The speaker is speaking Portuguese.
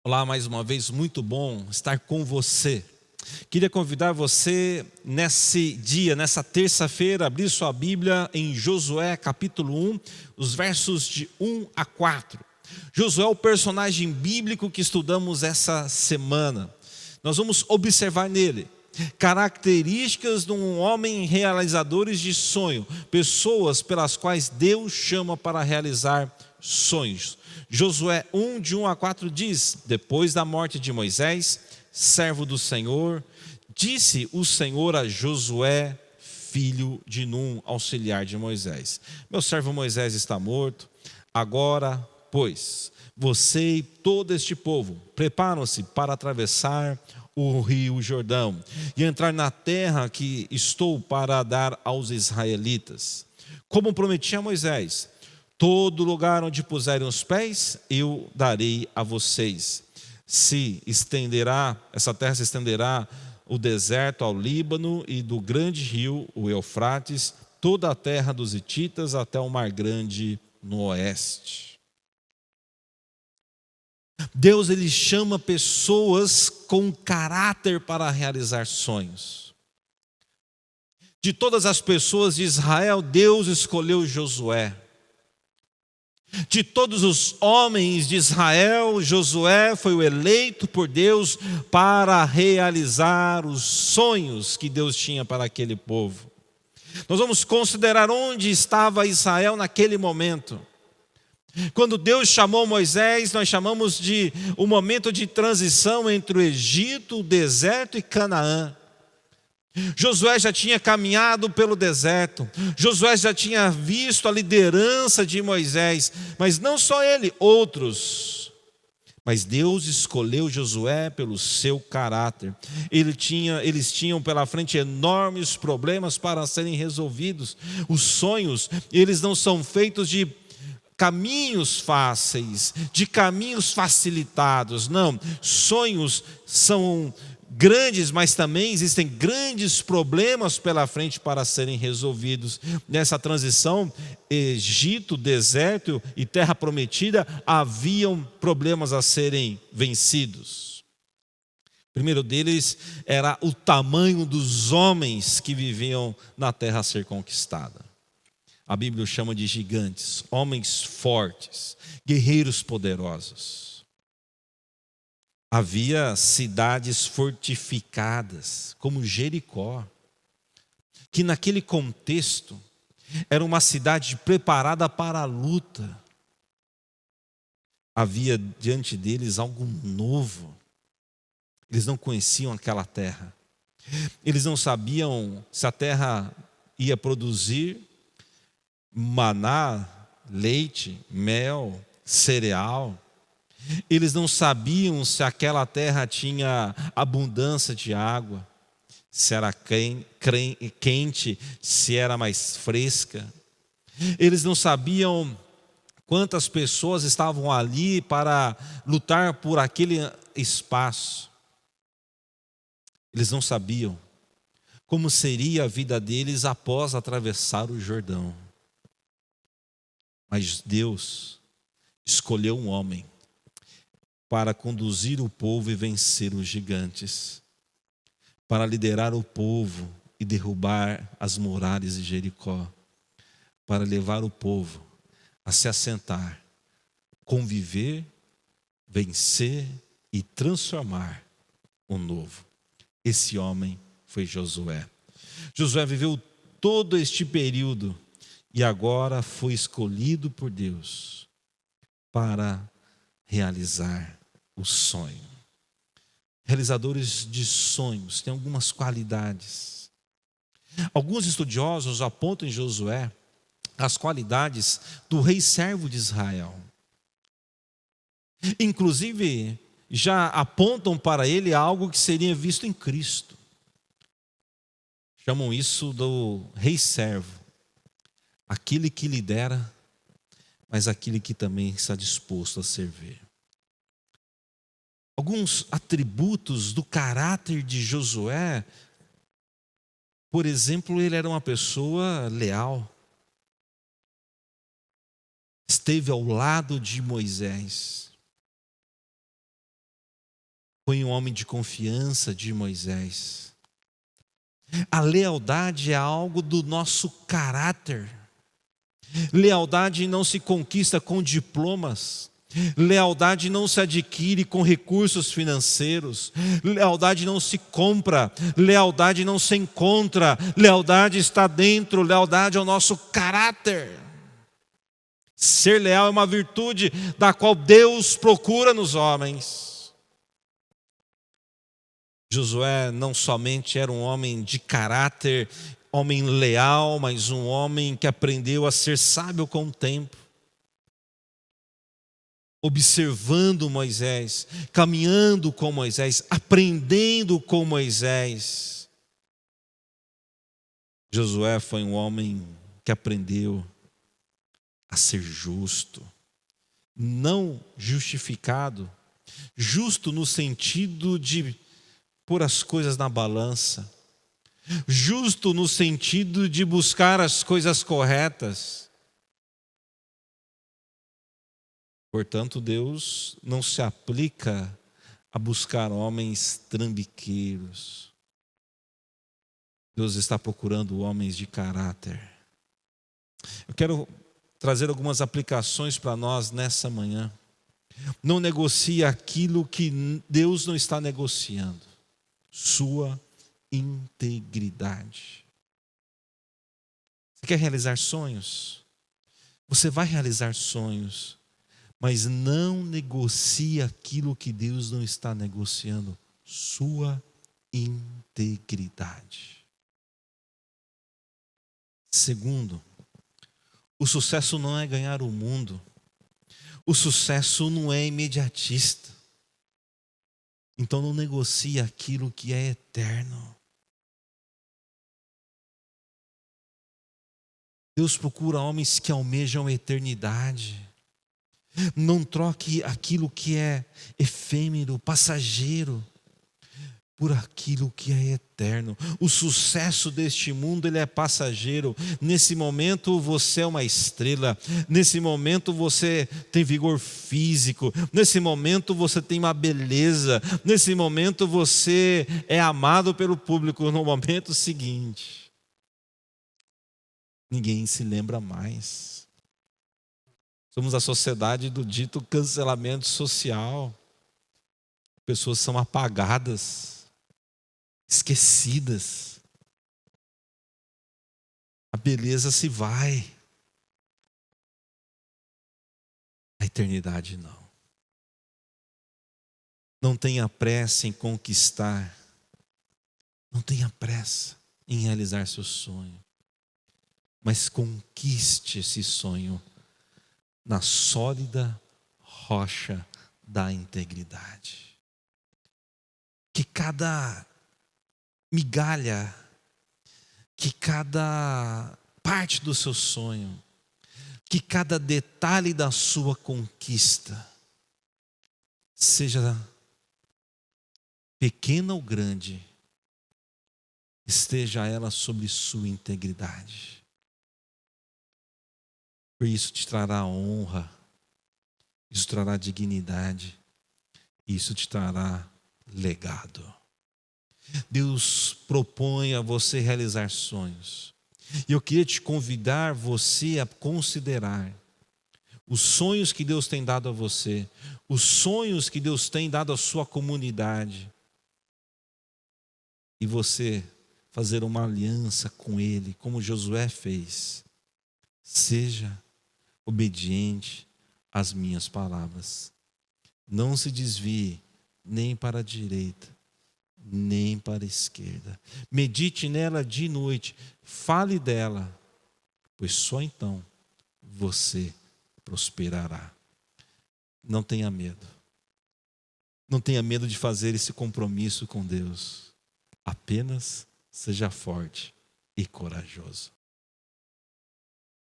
Olá, mais uma vez, muito bom estar com você. Queria convidar você nesse dia, nessa terça-feira, a abrir sua Bíblia em Josué capítulo 1, os versos de 1 a 4. Josué é o personagem bíblico que estudamos essa semana. Nós vamos observar nele características de um homem realizador de sonho, pessoas pelas quais Deus chama para realizar sonhos. Josué 1, de 1 a 4 diz: depois da morte de Moisés, servo do Senhor, disse o Senhor a Josué, filho de Num, auxiliar de Moisés: meu servo Moisés está morto. Agora, pois, você e todo este povo preparam-se para atravessar o rio Jordão e entrar na terra que estou para dar aos israelitas. Como prometi a Moisés, todo lugar onde puserem os pés, eu darei a vocês. Essa terra se estenderá o deserto ao Líbano e do grande rio, o Eufrates, toda a terra dos hititas até o Mar Grande no oeste. Deus, ele chama pessoas com caráter para realizar sonhos. De todas as pessoas de Israel, Deus escolheu Josué. De todos os homens de Israel, Josué foi o eleito por Deus para realizar os sonhos que Deus tinha para aquele povo. Nós vamos considerar onde estava Israel naquele momento. Quando Deus chamou Moisés, nós chamamos de um momento de transição entre o Egito, o deserto e Canaã. Josué já tinha caminhado pelo deserto, Josué já tinha visto a liderança de Moisés, mas não só ele, outros. Mas Deus escolheu Josué pelo seu caráter. Eles tinham pela frente enormes problemas para serem resolvidos. Os sonhos, eles não são feitos de caminhos fáceis, de caminhos facilitados, não. Sonhos são grandes, mas também existem grandes problemas pela frente para serem resolvidos. Nessa transição, Egito, deserto e terra prometida, haviam problemas a serem vencidos. O primeiro deles era o tamanho dos homens que viviam na terra a ser conquistada. A Bíblia os chama de gigantes, homens fortes, guerreiros poderosos. Havia cidades fortificadas, como Jericó, que naquele contexto era uma cidade preparada para a luta. Havia diante deles algo novo. Eles não conheciam aquela terra. Eles não sabiam se a terra ia produzir maná, leite, mel, cereal. Eles não sabiam se aquela terra tinha abundância de água, se era quente, se era mais fresca. Eles não sabiam quantas pessoas estavam ali para lutar por aquele espaço. Eles não sabiam como seria a vida deles após atravessar o Jordão. Mas Deus escolheu um homem para conduzir o povo e vencer os gigantes, para liderar o povo e derrubar as muralhas de Jericó, para levar o povo a se assentar, conviver, vencer e transformar o novo. Esse homem foi Josué. Josué viveu todo este período e agora foi escolhido por Deus para realizar o sonho. Realizadores de sonhos têm algumas qualidades. Alguns estudiosos apontam em Josué as qualidades do rei servo de Israel. Inclusive, já apontam para ele algo que seria visto em Cristo. Chamam isso do rei servo. Aquele que lidera, mas aquele que também está disposto a servir. Alguns atributos do caráter de Josué, por exemplo, ele era uma pessoa leal. Esteve ao lado de Moisés. foi um homem de confiança de Moisés. A lealdade é algo do nosso caráter. Lealdade não se conquista com diplomas. Lealdade não se adquire com recursos financeiros. Lealdade não se compra. Lealdade não se encontra. Lealdade está dentro. Lealdade é o nosso caráter. Ser leal é uma virtude da qual Deus procura nos homens. Josué não somente era um homem de caráter, homem leal, mas um homem que aprendeu a ser sábio com o tempo. Observando Moisés, caminhando com Moisés, aprendendo com Moisés. Josué foi um homem que aprendeu a ser justo, não justificado, justo no sentido de pôr as coisas na balança, justo no sentido de buscar as coisas corretas. Portanto, Deus não se aplica a buscar homens trambiqueiros. Deus está procurando homens de caráter. Eu quero trazer algumas aplicações para nós nessa manhã. Não negocie aquilo que Deus não está negociando. Sua integridade. Você quer realizar sonhos? Você vai realizar sonhos, mas não negocie aquilo que Deus não está negociando. Sua integridade. Segundo, o sucesso não é ganhar o mundo. O sucesso não é imediatista. Então não negocie aquilo que é eterno. Deus procura homens que almejam a eternidade. Não troque aquilo que é efêmero, passageiro, por aquilo que é eterno. O sucesso deste mundo, ele é passageiro. Nesse momento você é uma estrela. Nesse momento você tem vigor físico. Nesse momento você tem uma beleza. Nesse momento você é amado pelo público. No momento seguinte, ninguém se lembra mais. Somos a sociedade do dito cancelamento social. Pessoas são apagadas, esquecidas. A beleza se vai. A eternidade não. Não tenha pressa em conquistar. Não tenha pressa em realizar seu sonho. Mas conquiste esse sonho na sólida rocha da integridade. Que cada migalha, que cada parte do seu sonho, que cada detalhe da sua conquista, seja pequena ou grande, esteja ela sobre sua integridade. Por isso te trará honra, isso trará dignidade, isso te trará legado. Deus propõe a você realizar sonhos. E eu queria te convidar você a considerar os sonhos que Deus tem dado a você, os sonhos que Deus tem dado à sua comunidade. E você fazer uma aliança com Ele, como Josué fez. Seja obediente às minhas palavras. Não se desvie nem para a direita, nem para a esquerda. Medite nela de noite, fale dela, pois só então você prosperará. Não tenha medo. Não tenha medo de fazer esse compromisso com Deus. Apenas seja forte e corajoso.